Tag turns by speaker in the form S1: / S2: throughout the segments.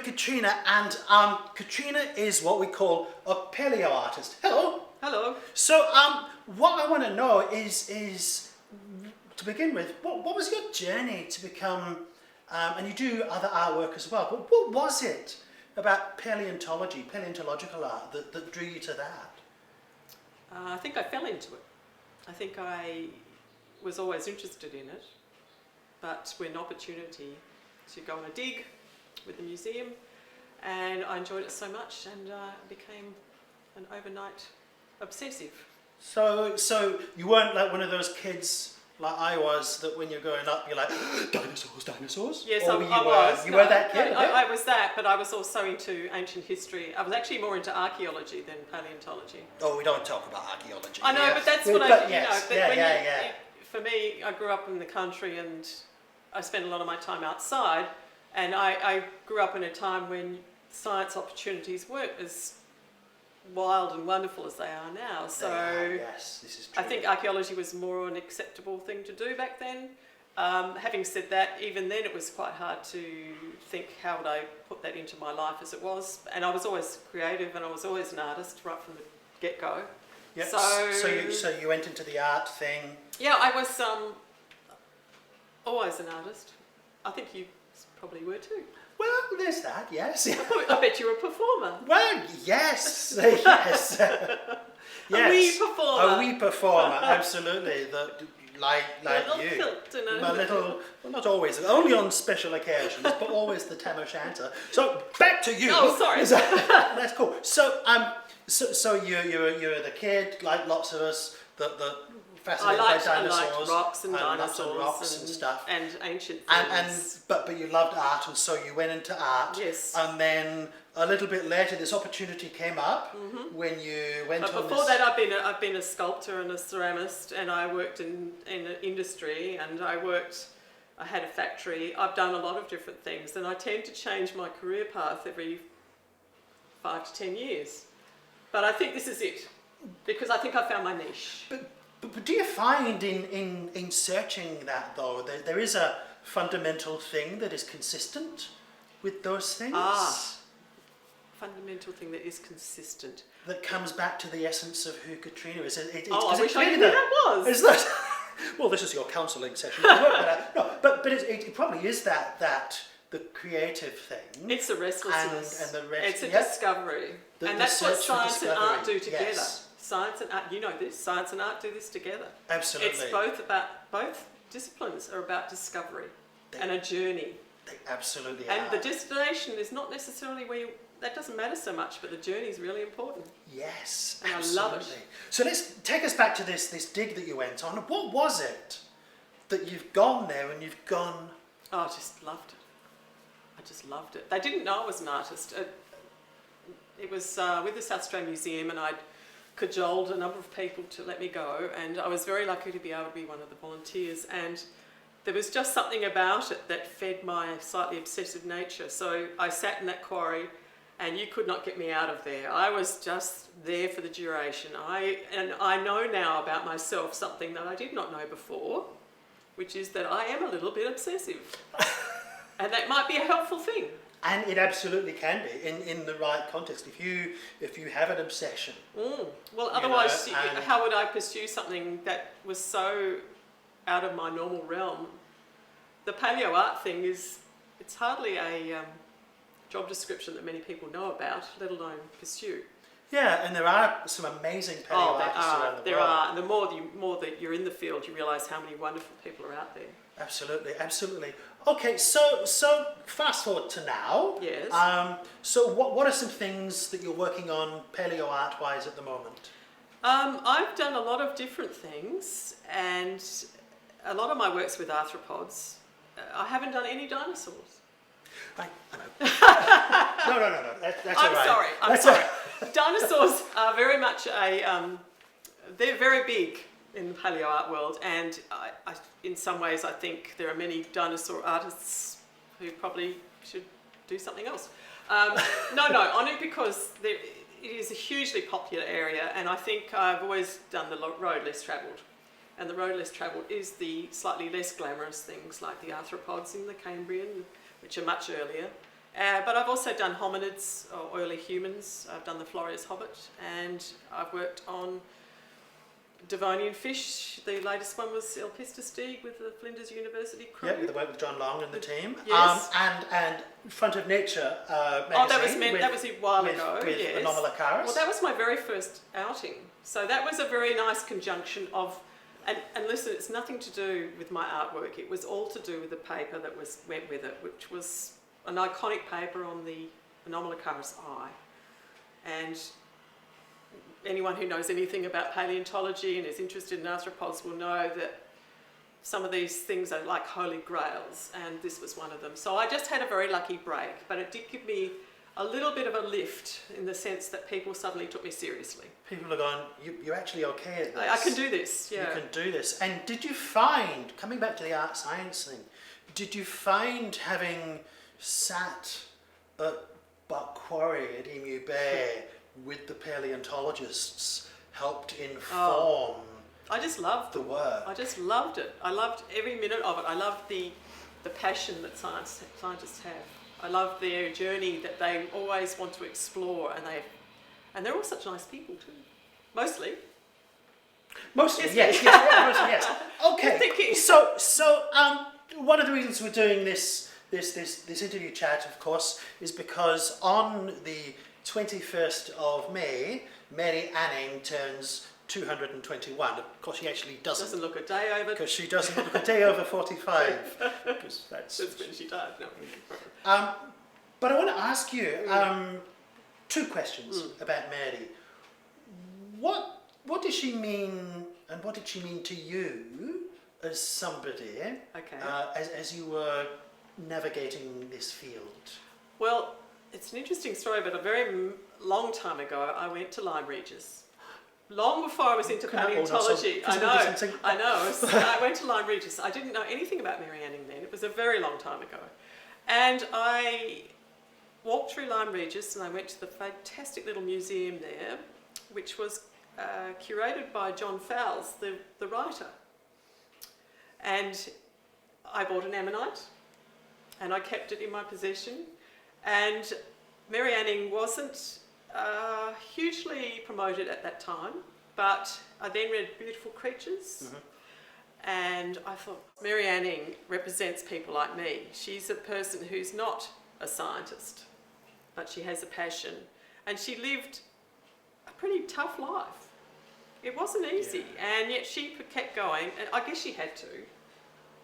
S1: with Katrina, and Katrina is what we call a paleo-artist. Hello.
S2: Hello.
S1: So what I want to know is to begin with, what was your journey to become, and you do other artwork as well, but what was it about paleontological art that drew you to that?
S2: I think I fell into it. I think I was always interested in it, but when opportunity to go on a dig with the museum, and I enjoyed it so much and became an overnight obsessive.
S1: So you weren't like one of those kids like I was, that when you're growing up you're like, dinosaurs?
S2: Yes,
S1: or
S2: I was.
S1: You were that kid?
S2: I was that, but I was also into ancient history. I was actually more into archaeology than paleontology.
S1: Oh, we don't talk about archaeology.
S2: I know,
S1: yeah.
S2: but that's
S1: Yeah,
S2: what
S1: but
S2: I,
S1: yes.
S2: you know, but
S1: yeah.
S2: for me, I grew up in the country and I spent a lot of my time outside, and I grew up in a time when science opportunities weren't as wild and wonderful as they are now. So
S1: yes, this is true.
S2: I think archaeology was more an acceptable thing to do back then. Having said that, even then it was quite hard to think how would I put that into my life as it was. And I was always creative and I was always an artist right from the get-go.
S1: Yeah.
S2: So
S1: you went into the art thing.
S2: Yeah, I was always an artist. I think you probably were too.
S1: Well, there's that, yes.
S2: I bet you were a performer.
S1: Well, yes, yes. Yes.
S2: A wee performer.
S1: A wee performer, absolutely. Like
S2: little
S1: you.
S2: Kilt, you know.
S1: My little, well, not always, only on special occasions, but always the tam o' shanter. So back to you.
S2: Oh, sorry.
S1: That's cool. So you're the kid, like lots of us, that fascinated by dinosaurs.
S2: I liked rocks and dinosaurs
S1: and rocks and stuff.
S2: And ancient
S1: And
S2: things.
S1: but you loved art, and so you went into art.
S2: Yes.
S1: And then a little bit later, this opportunity came up when you went
S2: But
S1: on
S2: before
S1: this...
S2: that, I've been a sculptor and a ceramist, and I worked in an industry, and I had a factory. I've done a lot of different things, and I tend to change my career path every 5 to 10 years. But I think this is it, because I think I found my niche.
S1: But do you find in searching that, though, there is a fundamental thing that is consistent with those things?
S2: Fundamental thing that is consistent.
S1: That comes back to the essence of who Katrina is.
S2: I wish I knew who that was.
S1: Is that? Well, this is your counselling session. But it probably is that the creative thing.
S2: It's a restlessness.
S1: And the rest.
S2: It's a discovery. And that's what science and art do together.
S1: Yes.
S2: Science and art, you know this, science and art do this together.
S1: Absolutely.
S2: It's both disciplines are about discovery and a journey.
S1: They absolutely
S2: are. And the
S1: are.
S2: destination is not necessarily that doesn't matter so much, but the journey is really important.
S1: Yes,
S2: and
S1: absolutely.
S2: I love it.
S1: So let's take us back to this dig that you went on. What was it that you've gone there and you've gone...
S2: Oh, I just loved it. I just loved it. They didn't know I was an artist. It was with the South Australian Museum, and I'd cajoled a number of people to let me go, and I was very lucky to be able to be one of the volunteers, and there was just something about it that fed my slightly obsessive nature. So I sat in that quarry and you could not get me out of there. I was just there for the duration. I know now about myself something that I did not know before, which is that I am a little bit obsessive. And that might be a helpful thing.
S1: And it absolutely can be in the right context. If you have an obsession.
S2: Well, otherwise, how would I pursue something that was so out of my normal realm? The paleo art thing it's hardly a job description that many people know about, let alone pursue.
S1: Yeah, and there are some amazing paleo artists around the world.
S2: There are, and the more that you're in the field, you realise how many wonderful people are out there.
S1: Absolutely, absolutely. Okay, so fast forward to now.
S2: Yes.
S1: So what are some things that you're working on paleo art wise at the moment?
S2: I've done a lot of different things, and a lot of my work's with arthropods. I haven't done any dinosaurs.
S1: I know. No. That's all right.
S2: I'm sorry. Dinosaurs are very much they're very big in the paleo art world, and in some ways I think there are many dinosaur artists who probably should do something else. Only because it is a hugely popular area, and I think I've always done the road less travelled. And the road less travelled is the slightly less glamorous things like the arthropods in the Cambrian, which are much earlier, But I've also done hominids, or early humans. I've done the Florius hobbit, and I've worked on Devonian fish. The latest one was Elpistosteg with the Flinders University crew.
S1: Yeah, with the work with John Long and the team.
S2: Yes.
S1: And Front of Nature magazine.
S2: Oh, that was a while ago.
S1: With
S2: yes.
S1: Anomalocaris.
S2: Well, that was my very first outing. So that was a very nice conjunction of, and listen, it's nothing to do with my artwork. It was all to do with the paper that went with it, which was an iconic paper on the Anomalocaris eye. And anyone who knows anything about paleontology and is interested in arthropods will know that some of these things are like holy grails, and this was one of them. So I just had a very lucky break, but it did give me a little bit of a lift in the sense that people suddenly took me seriously.
S1: People are going, you're actually okay at this.
S2: I can do this, yeah.
S1: You can do this. And did you find, coming back to the art science thing, did you find having sat at Buck Quarry at Emu Bay with the paleontologists helped inform
S2: I just loved
S1: the work?
S2: I just loved it. I loved every minute of it. I loved the passion that scientists have. I love their journey that they always want to explore, and they're all such nice people too. Mostly.
S1: Mostly, yes. Mostly, yes. Okay. So one of the reasons we're doing this interview chat, of course, is because on the 21st of May, Mary Anning turns 221. Of course, she actually doesn't
S2: look a day over.
S1: Because she doesn't look a day over 45. Because that's
S2: when she died. No.
S1: But I want to ask you two questions about Mary. What does she mean, and what did she mean to you as somebody as you were navigating this field?
S2: Well, it's an interesting story, but a very long time ago, I went to Lyme Regis. Long before I was into paleontology. I know. So I went to Lyme Regis. I didn't know anything about Mary Anning then. It was a very long time ago. And I walked through Lyme Regis and I went to the fantastic little museum there, which was curated by John Fowles, the writer. And I bought an ammonite and I kept it in my possession. And Mary Anning wasn't hugely promoted at that time, but I then read Beautiful Creatures, and I thought Mary Anning represents people like me. She's a person who's not a scientist, but she has a passion, and she lived a pretty tough life. It wasn't easy, and yet she kept going, and I guess she had to.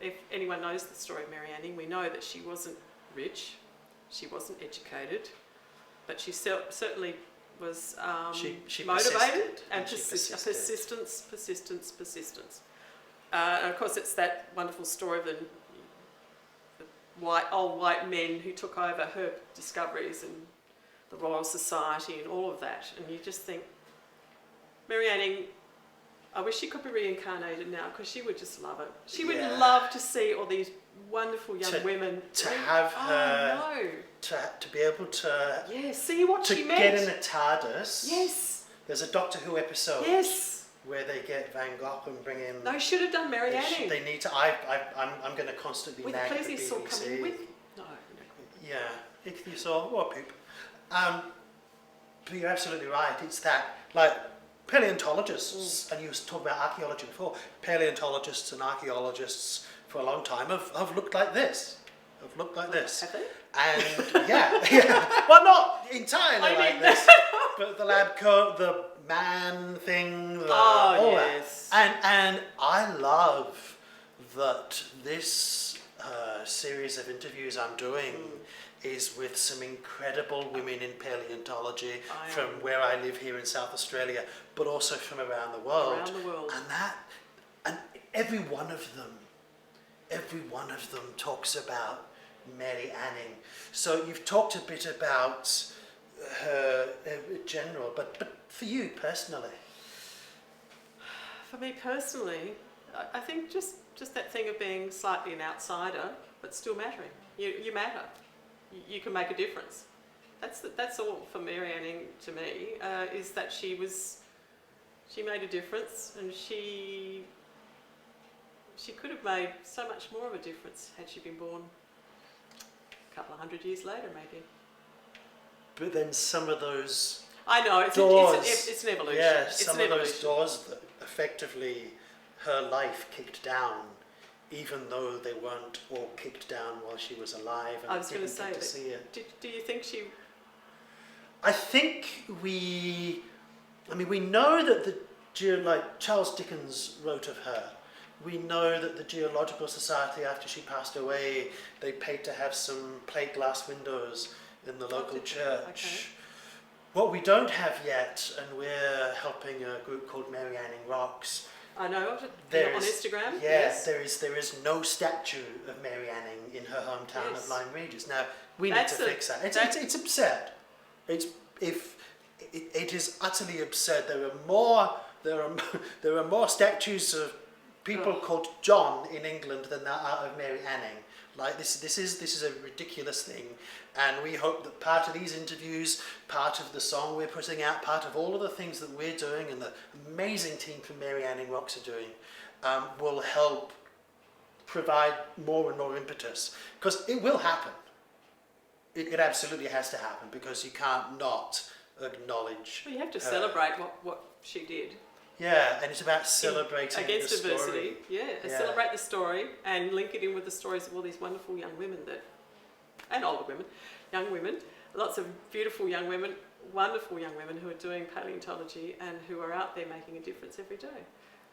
S2: If anyone knows the story of Mary Anning, we know that she wasn't rich, she wasn't educated, but she certainly was
S1: she
S2: motivated and
S1: persisted.
S2: persistence. And of course, it's that wonderful story of the old white men who took over her discoveries and the Royal Society and all of that. And you just think, Mary Anning, I wish she could be reincarnated now, because she would just love it. She would love to see all these wonderful young women.
S1: To have her... To be able to...
S2: Yes, see what she meant.
S1: To get in a TARDIS.
S2: Yes.
S1: There's a Doctor Who episode.
S2: Yes.
S1: Where they get Van Gogh and bring in...
S2: They should have done Mary Anning.
S1: They need to... I'm going to constantly nag the BBC.
S2: With plesiosaur coming with... No.
S1: Yeah. Ichthyosaur or poop. But you're absolutely right. It's that, like... Paleontologists, and you talked about archaeology before, paleontologists and archaeologists for a long time have looked like this.
S2: Have they?
S1: And yeah. Well, not entirely like this, but the lab coat, the man thing, all
S2: yes.
S1: that. And I love that this series of interviews I'm doing is with some incredible women in paleontology from where I live here in South Australia, but also from around the world. And every one of them talks about Mary Anning. So you've talked a bit about her in general, but for you personally?
S2: For me personally, I think just that thing of being slightly an outsider, but still mattering. You matter. You can make a difference. That's all for Mary Anning to me, is that she made a difference, and she could have made so much more of a difference had she been born a couple of hundred years later, maybe.
S1: But then some of those
S2: I know, it's an evolution.
S1: Yeah,
S2: it's
S1: some
S2: an
S1: of those
S2: evolution.
S1: doors that effectively her life kicked down, even though they weren't all kicked down while she was alive. And
S2: I was going to
S1: didn't
S2: say,
S1: get to see it.
S2: do you think she...
S1: I think we know that like Charles Dickens wrote of her. We know that the Geological Society, after she passed away, they paid to have some plate glass windows in the local church.
S2: Okay.
S1: What we don't have yet, and we're helping a group called Mary Anning Rocks.
S2: I know of it. On Instagram.
S1: Yeah,
S2: Yes.
S1: there is no statue of Mary Anning in her hometown
S2: Yes.
S1: of Lyme Regis. Now we
S2: That's
S1: need to fix that. It's absurd. It is utterly absurd. There are more statues of people called John in England than there are of Mary Anning. Like this is a ridiculous thing, and we hope that part of these interviews, part of the song we're putting out, part of all of the things that we're doing, and the amazing team from Mary Anning Rocks are doing, will help provide more and more impetus, because it will happen. It absolutely has to happen, because you can't not acknowledge.
S2: Well, you have to celebrate what she did.
S1: Yeah, and it's about celebrating
S2: against
S1: the
S2: diversity.
S1: story.
S2: Yeah, celebrate the story and link it in with the stories of all these wonderful young women and older women, young women, lots of beautiful young women, wonderful young women who are doing paleontology and who are out there making a difference every day.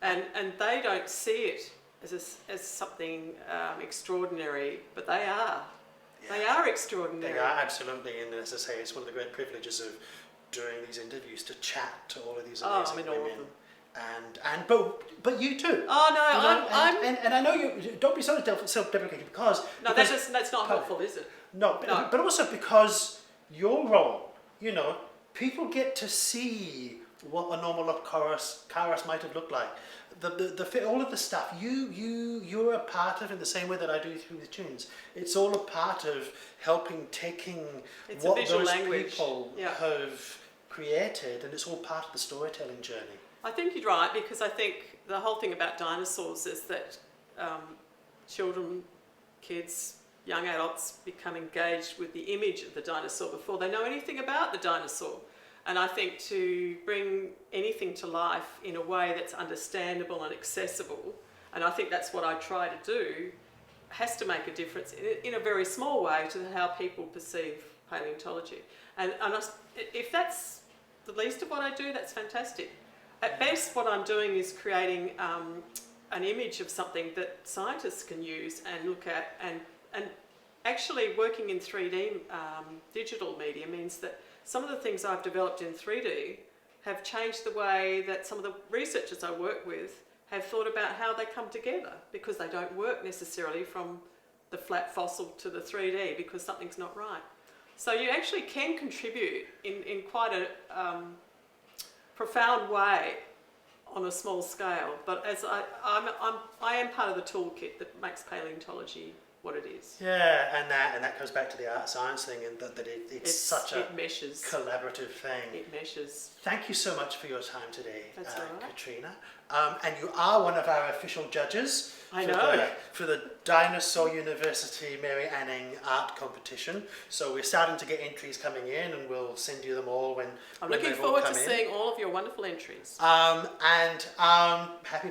S2: And they don't see it as something extraordinary, but they are.
S1: Yeah.
S2: They are extraordinary.
S1: They are, absolutely, and as I say, it's one of the great privileges of doing these interviews, to chat to all of these amazing
S2: all of
S1: women.
S2: them.
S1: But you too.
S2: Oh no,
S1: You know,
S2: I'm
S1: and I know you don't be so self-deprecating, because
S2: that's not helpful, is it?
S1: no, but also because your role, people get to see what a normal chorus might have looked like. All of the stuff you're a part of, in the same way that I do through the tunes. It's all a part of taking
S2: It's
S1: what
S2: a visual
S1: those
S2: language.
S1: people
S2: Yeah.
S1: have created, and it's all part of the storytelling journey.
S2: I think you're right, because I think the whole thing about dinosaurs is that children, kids, young adults become engaged with the image of the dinosaur before they know anything about the dinosaur. And I think to bring anything to life in a way that's understandable and accessible, and I think that's what I try to do, has to make a difference in a very small way to how people perceive paleontology. And if that's the least of what I do, that's fantastic. At best, what I'm doing is creating an image of something that scientists can use and look at, and actually working in 3D digital media means that some of the things I've developed in 3D have changed the way that some of the researchers I work with have thought about how they come together, because they don't work necessarily from the flat fossil to the 3D because something's not right. So you actually can contribute in quite a profound way on a small scale, but as I am part of the toolkit that makes paleontology what it is.
S1: Yeah, and that goes back to the art science thing, and that it's such a
S2: meshes.
S1: collaborative thing.
S2: It meshes.
S1: Thank you so much for your time today,
S2: That's all right.
S1: Katrina. And you are one of our official judges for the Dinosaur University Mary Anning Art Competition. So we're starting to get entries coming in, and we'll send you them all when
S2: I'm
S1: when
S2: looking
S1: they've all
S2: forward to
S1: come in.
S2: seeing all of your wonderful entries.
S1: Happy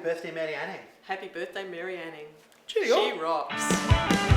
S1: birthday, Mary Anning.
S2: Happy birthday, Mary Anning.
S1: Cheerio.
S2: She rocks.